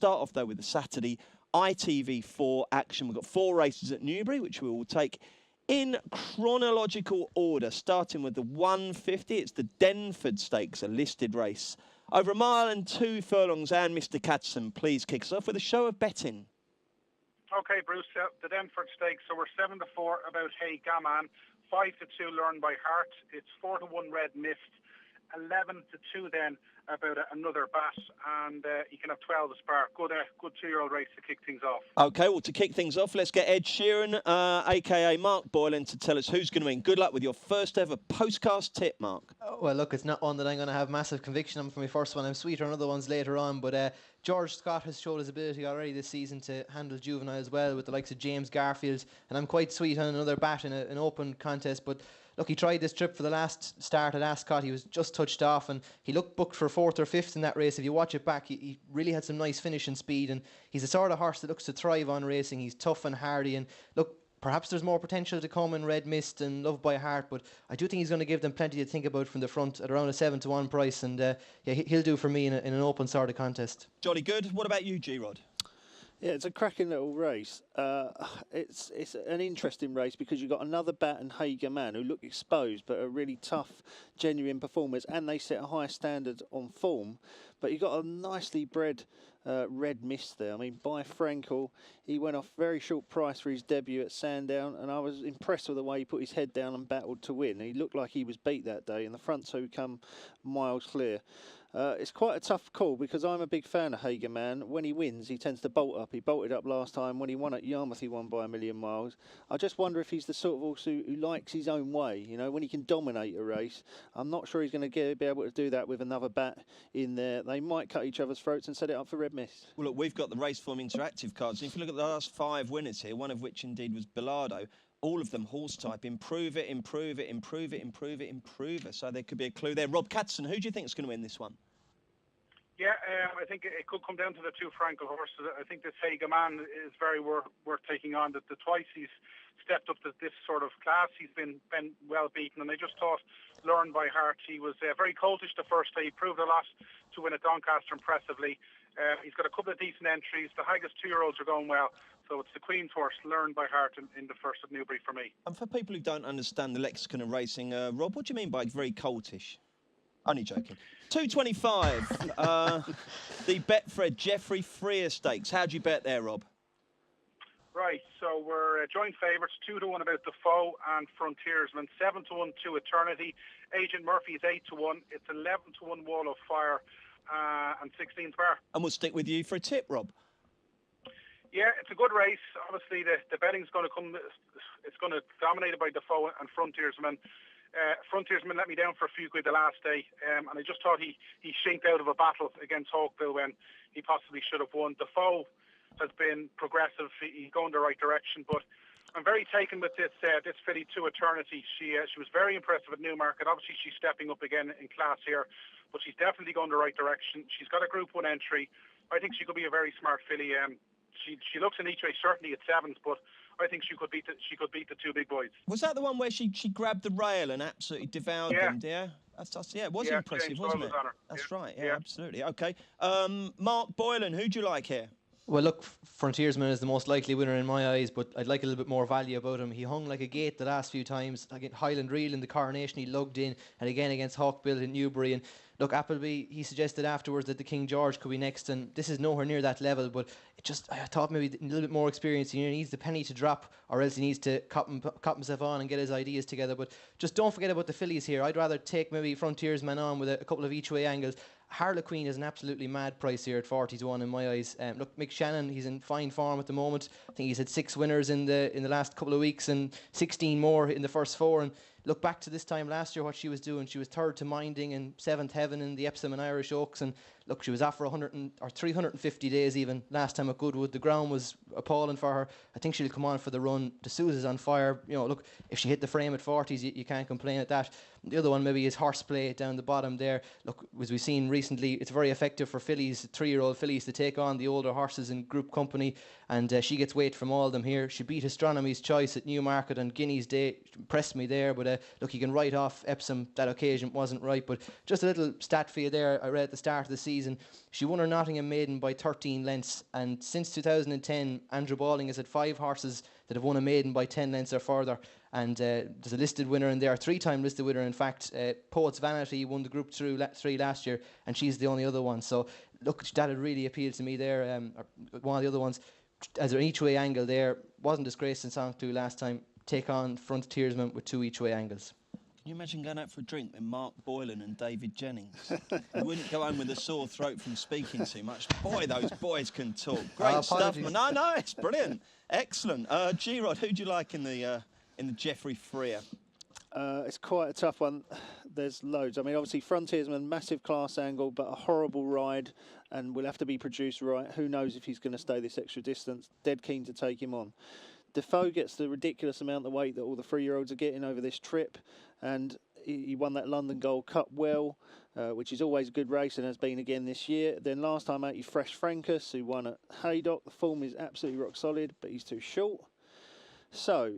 start off, though, with the Saturday ITV4 action. We've got 4 races at Newbury, which we will take in chronological order, starting with the 150. It's the Denford Stakes, a listed race. Over 1 mile and 2 furlongs, and Mr. Catson, please kick us off with a show of betting. Okay, Bruce, the Denford Stakes. So we're 7-4 about Hey Gaman, 5-2 Learn by Heart. It's 4-1 Red Mist, 11-2 then about another bat, and you can have 12 to spare. Good 2-year-old race to kick things off. Okay, well, to kick things off, let's get Ed Sheeran, a.k.a. Mark Boylan, to tell us who's going to win. Good luck with your first ever Postcast tip, Mark. Oh, well, look, it's not one that I'm going to have massive conviction on for my first one. I'm sweeter on other ones later on, but George Scott has showed his ability already this season to handle juveniles well with the likes of James Garfield, and I'm quite sweet on another bat in an open contest, but look, he tried this trip for the last start at Ascot. He was just touched off, and he looked booked for 4th or 5th in that race. If you watch it back, he really had some nice finishing speed, and he's the sort of horse that looks to thrive on racing. He's tough and hardy, and look, perhaps there's more potential to come in Red Mist and Love by Heart, but I do think he's going to give them plenty to think about from the front at around a 7-1 price, and he'll do for me in an open sort of contest. Jolly good. What about you, G-Rod? Yeah, it's a cracking little race. It's an interesting race because you've got another bat and Hager Man who look exposed but are really tough, genuine performers, and they set a high standard on form. But you've got a nicely bred Red Mist there. I mean, by Frankel, he went off very short price for his debut at Sandown, and I was impressed with the way he put his head down and battled to win. He looked like he was beat that day, and the front two come miles clear. It's quite a tough call because I'm a big fan of Hager Man. When he wins, he tends to bolt up. He bolted up last time. When he won at Yarmouth, he won by 1,000,000 miles. I just wonder if he's the sort of horse who likes his own way. You know, when he can dominate a race, I'm not sure he's going to be able to do that with another bat in there. They might cut each other's throats and set it up for Red Mist. Well, look, we've got the Raceform Interactive cards. And if you look at the last 5 winners here, one of which indeed was Bilardo, all of them horse type. Improve it, improve it, improve it, improve it, improve it. So there could be a clue there. Rob Catson, who do you think is going to win this one? Yeah, I think it could come down to the 2 Frankel horses. I think this Hager Man is very worth taking on. The twice he's stepped up to this sort of class, he's been well beaten. And I just thought, Learn by Heart, he was very coltish the first day. He proved a lot to win at Doncaster impressively. He's got a couple of decent entries. The highest 2-year-olds are going well. So it's the Queen's horse, Learn by Heart, in the first of Newbury for me. And for people who don't understand the lexicon of racing, Rob, what do you mean by very coltish? Only joking. 225, the Betfred Geoffrey Freer Stakes. How'd you bet there, Rob? Right, so we're joint favourites, 2-1 about Defoe and Frontiersman, 7-1 to Eternity. Agent Murphy is 8-1. It's 11-1 Wall of Fire and 16 spare. And we'll stick with you for a tip, Rob. Yeah, it's a good race. Obviously, the betting's going to come. It's going to be dominated by Defoe and Frontiersman. Frontiersman let me down for a few quid the last day, and I just thought he shinked out of a battle against Hawkville when he possibly should have won. Defoe has been progressive. He's going the right direction, but I'm very taken with this filly to Eternity. She was very impressive at Newmarket. Obviously, she's stepping up again in class here, but she's definitely going the right direction. She's got a Group 1 entry. I think she could be a very smart filly. She looks in each way certainly at 7s, but I think she could beat the 2 big boys. Was that the one where she grabbed the rail and absolutely devoured them? Yeah, it was impressive, wasn't it? That's right. Yeah, absolutely. Okay, Mark Boylan, who do you like here? Well, look, Frontiersman is the most likely winner in my eyes, but I'd like a little bit more value about him. He hung like a gate the last few times. Against Highland Reel in the Coronation, he lugged in, and again against Hawkville in Newbury. And look, Appleby, he suggested afterwards that the King George could be next, and this is nowhere near that level, but I thought maybe a little bit more experience. He needs the penny to drop, or else he needs to cop himself on and get his ideas together. But just don't forget about the fillies here. I'd rather take maybe Frontiersman on with a couple of each way angles. Harlequin is an absolutely mad price here at 40-1 in my eyes. Look, Mick Shannon, he's in fine form at the moment. I think he's had 6 winners in the last couple of weeks and 16 more in the first 4. And look back to this time last year, what she was doing. She was 3rd to Minding and 7th Heaven in the Epsom and Irish Oaks. And look, she was off for 350 days even last time at Goodwood. The ground was appalling for her. I think she'll come on for the run. De Souza's on fire. You know, look, if she hit the frame at 40s, you can't complain at that. The other one maybe is Horseplay down the bottom there. Look, as we've seen recently, it's very effective for fillies, 3-year-old fillies, to take on the older horses in group company, and she gets weight from all of them here. She beat Astronomy's Choice at Newmarket and Guinea's Day. Impressed me there, but look, you can write off Epsom. That occasion wasn't right, but just a little stat for you there. I read at the start of the season, she won her Nottingham Maiden by 13 lengths, and since 2010, Andrew Balling has had 5 horses that have won a maiden by 10 lengths or further. And there's a listed winner in there, a 3-time listed winner, in fact. Poet's Vanity won the Group 3 last year, and she's the only other one. So, look, that had really appealed to me there. One of the other ones, as an each-way angle there, wasn't disgraced in Song 2 last time. Take on Frontiersman with 2 each-way angles. Can you imagine going out for a drink with Mark Boylan and David Jennings? You wouldn't go home with a sore throat from speaking too much. Boy, those boys can talk. Great stuff. No, it's brilliant. Excellent. G-Rod, who do you like in the Geoffrey Freer? It's quite a tough one. There's loads. I mean, obviously, Frontiersman, massive class angle, but a horrible ride, and will have to be produced right. Who knows if he's going to stay this extra distance. Dead keen to take him on. Defoe gets the ridiculous amount of weight that all the 3-year-olds are getting over this trip, and he won that London Gold Cup well, which is always a good race and has been again this year. Then last time out, Fresh Frankus, who won at Haydock. The form is absolutely rock solid, but he's too short. So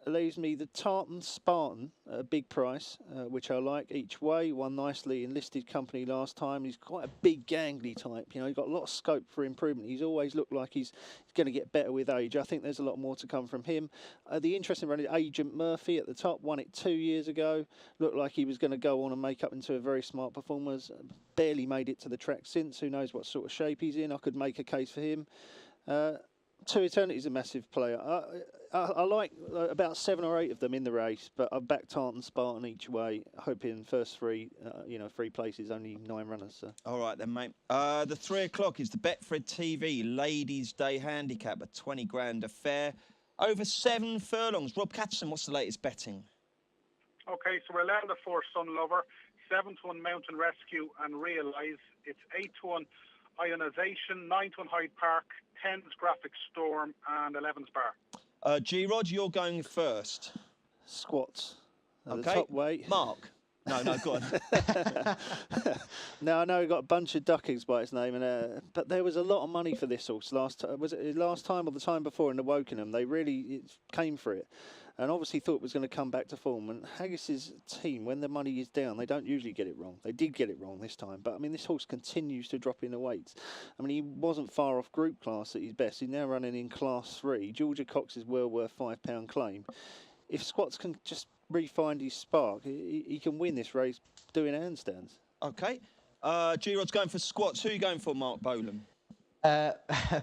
it leaves me the Tartan Spartan at a big price, which I like each way. Won nicely in listed company last time. He's quite a big, gangly type. You know, he's got a lot of scope for improvement. He's always looked like he's going to get better with age. I think there's a lot more to come from him. The interesting one is Agent Murphy at the top. Won it 2 years ago. Looked like he was going to go on and make up into a very smart performer. Barely made it to the track since. Who knows what sort of shape he's in. I could make a case for him. Two Eternity's a massive player. I like about 7 or 8 of them in the race, but I back Tartan Spartan each way, hoping first 3, 3 places, only 9 runners. So. All right then, mate. The 3 o'clock is the Betfred TV Ladies' Day Handicap, a 20 grand affair. Over 7 furlongs. Rob Catterson, what's the latest betting? Okay, so we're 11 to 4 Sun Lover, 7 to 1 Mountain Rescue and Realise. It's 8 to 1 Ionization, 9 to 1 Hyde Park, 10's Graphic Storm and 11's Bar. G-Rod, you're going first. Squats. Okay. The top weight. Mark. No, go on. No, I know he got a bunch of duckings by its name, but there was a lot of money for this horse last time. Was it last time or the time before in the Wokenham? They really came for it, and obviously thought it was going to come back to form. And Haggis's team, when the money is down, they don't usually get it wrong. They did get it wrong this time, but I mean, this horse continues to drop in the weights. I mean, he wasn't far off group class at his best. He's now running in Class 3. Georgia Cox is well worth £5 claim. If Squats can just re-find his spark, he can win this race doing handstands. Okay. G-Rod's going for Squats. Who are you going for, Mark Bolan?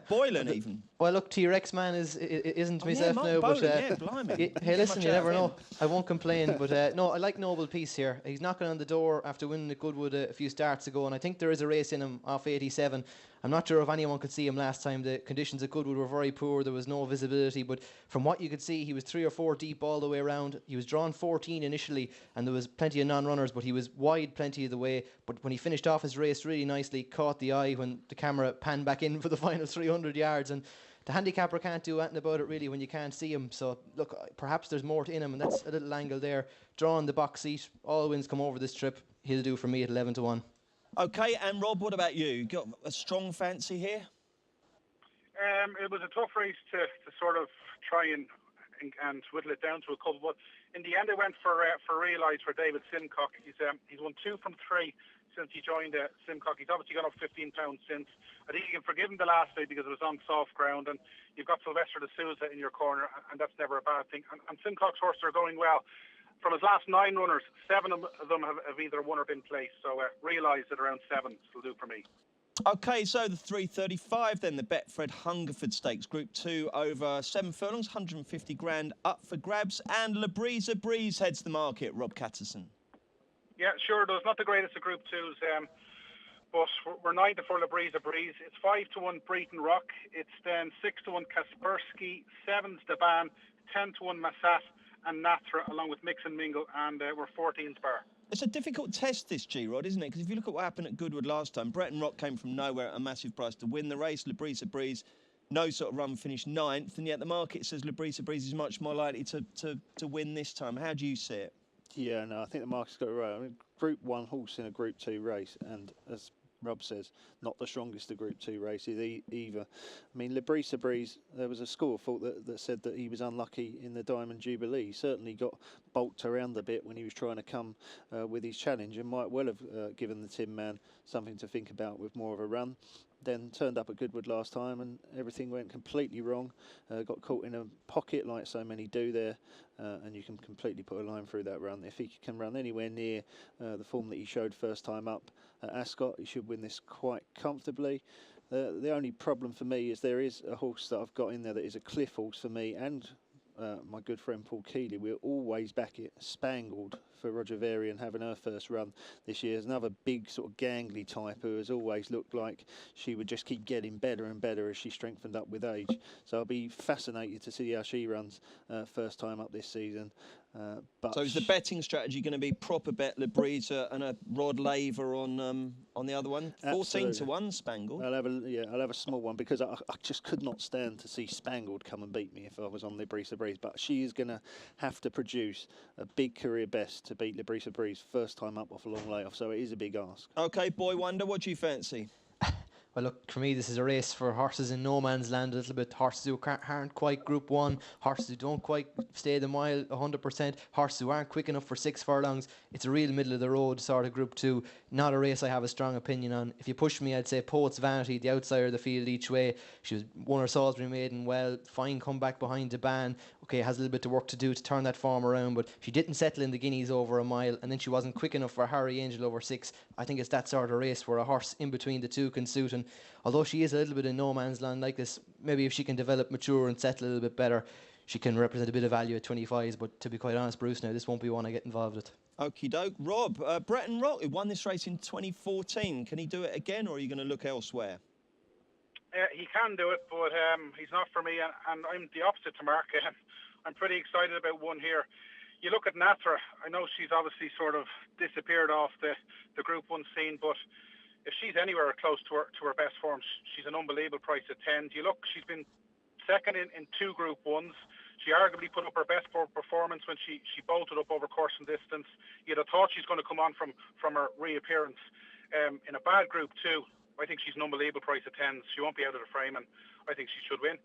Boylan, even. Well, look, T-Rex man isn't myself Mark now, Bolan, but blimey. hey, listen, you never know. I won't complain, but no, I like Noble Peace here. He's knocking on the door after winning at Goodwood a few starts ago, and I think there is a race in him off 87. I'm not sure if anyone could see him last time. The conditions at Goodwood were very poor. There was no visibility, but from what you could see, he was 3 or 4 deep all the way around. He was drawn 14 initially, and there was plenty of non-runners, but he was wide plenty of the way. But when he finished off his race really nicely, caught the eye when the camera panned back in for the final 300 yards, and the handicapper can't do anything about it really when you can't see him. So look, perhaps there's more in him, and that's a little angle there. Drawing the box seat, all wins come over this trip. He'll do for me at 11 to 1. Okay, and Rob, what about you? Got a strong fancy here? It was a tough race to sort of try and whittle it down to a couple, but in the end I went for Realise for David Simcock. He's won 2 from 3 since he joined Simcock. He's obviously gone up 15 pounds since. I think you can forgive him the last day because it was on soft ground, and you've got Sylvester de Souza in your corner, and that's never a bad thing. And Simcock's horses are going well. From his last 9 runners, 7 of them have either won or been placed. So Realise at around 7 will do for me. Okay, so the 3:35 then, the Betfred Hungerford Stakes, Group 2 over 7 furlongs, 150 grand up for grabs, and Labrisa Breeze heads the market. Rob Catterson. Yeah, sure does. Not the greatest of Group 2s, but we're 9 to 4 Labrisa Breeze. It's 5 to 1 Breton Rock. It's then 6 to 1 Kaspersky, 7's Deban, 10 to 1 Massat, and Natra, along with Mix and Mingle, and we're 14's Bar. It's a difficult test, this, G-Rod, isn't it? Because if you look at what happened at Goodwood last time, Breton Rock came from nowhere at a massive price to win the race. Labrisa Breeze, no sort of run, finished 9th, and yet the market says Labrisa Breeze is much more likely to win this time. How do you see it? Yeah, no, I think the market's got it right. I mean, Group 1 horse in a Group 2 race, and as Rob says, not the strongest of Group 2 races either. I mean, Libri-Sabri, there was a school of thought that said that he was unlucky in the Diamond Jubilee. He certainly got bulked around a bit when he was trying to come with his challenge, and might well have given the Tin Man something to think about with more of a run. Then turned up at Goodwood last time and everything went completely wrong. Got caught in a pocket like so many do there, and you can completely put a line through that run. If he can run anywhere near the form that he showed first time up at Ascot, he should win this quite comfortably. The only problem for me is there is a horse that I've got in there that is a cliff horse for me and my good friend Paul Keeley. We're always back at Spangled for Roger Varian having her first run this year. There's another big sort of gangly type who has always looked like she would just keep getting better and better as she strengthened up with age. So I'll be fascinated to see how she runs first time up this season. So is the betting strategy going to be proper bet Librita and a Rod Laver on the other one? 14-1 Spangled. I'll have a small one because I just could not stand to see Spangled come and beat me if I was on Libri-Sabri. But she is going to have to produce a big career best to beat Libri-Sabri's first time up off a long layoff. So it is a big ask. Okay, Boy Wonder, what do you fancy? Well, look, for me, this is a race for horses in no man's land a little bit. Horses who aren't quite Group 1, horses who don't quite stay the mile 100%, horses who aren't quick enough for 6 furlongs. It's a real middle-of-the-road sort of Group 2. Not a race I have a strong opinion on. If you push me, I'd say Poet's Vanity, the outsider of the field each way. She won her Salisbury Maiden well, fine comeback behind the ban. Okay, has a little bit of work to do to turn that form around, but she didn't settle in the Guineas over a mile, and then she wasn't quick enough for Harry Angel over 6. I think it's that sort of race where a horse in between the two can suit, and although she is a little bit in no man's land like this, maybe if she can develop, mature and settle a little bit better, she can represent a bit of value at 25s. But to be quite honest, Bruce, now this won't be one I get involved with. Okie doke. Rob, Breton Rock, who won this race in 2014. Can he do it again, or are you going to look elsewhere? He can do it, but he's not for me, and I'm the opposite to Mark. I'm pretty excited about one here. You look at Natra, I know she's obviously sort of disappeared off the Group 1 scene, but if she's anywhere close to her best form, she's an unbelievable price at 10. You look, she's been second in 2 Group 1s. She arguably put up her best performance when she bolted up over course and distance. You'd have thought she's going to come on from her reappearance. In a bad Group 2, I think she's an unbelievable price at 10. She won't be out of the frame, and I think she should win.